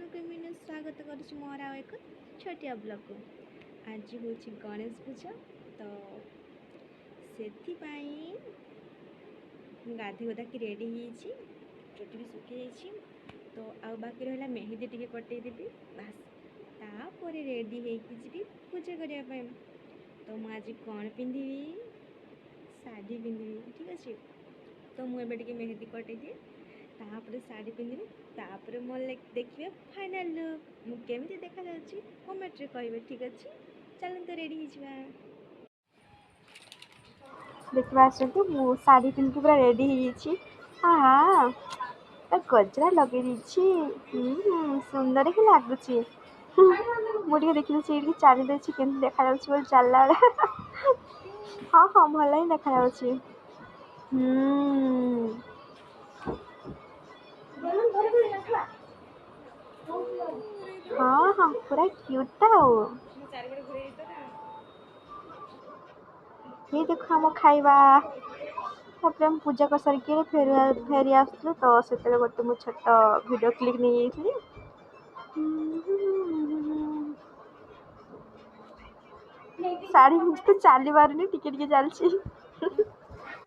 ଆପଣଙ୍କୁ ମିନୁ स्वागत करुँच मोर आउ एक छोटिया ब्लॉग को। आज हूँ गणेश पूजा तो से गाधी गुधा कि रेडी हो चुटी भी सुखी तो आउ बाकी रहा मेहंदी टी कटेदेवी बास तापर रेडी होगी पूजा करने। तो मुझे आज कौन पिंधि शाढ़ी पिंधि ठीक अच्छे। तो मुझे मेहंदी कटेदिए तापर शाढ़ी पिंधि तापर मोर देखिए फाइनल लुक मुझे देखा कमेंट रे कहे ठीक अच्छे। चलते तो रेडी देखा आसतु मु शाढ़ी पिंधि पूरा रेडी हाँ गजरा लगे सुंदर ही लगुच मुझे देखी चाली देखी के देखा चलला हाँ हाँ भल ही देखा हाँ हाँ पूरा क्यूट ये देखो हम खाइबा तापर हम पूजा कर सारिक फेरी आसलु तो से गोटे मु छोट वीडियो क्लिप नहीं जाइए शाढ़ी तो चली पारे टिके चलती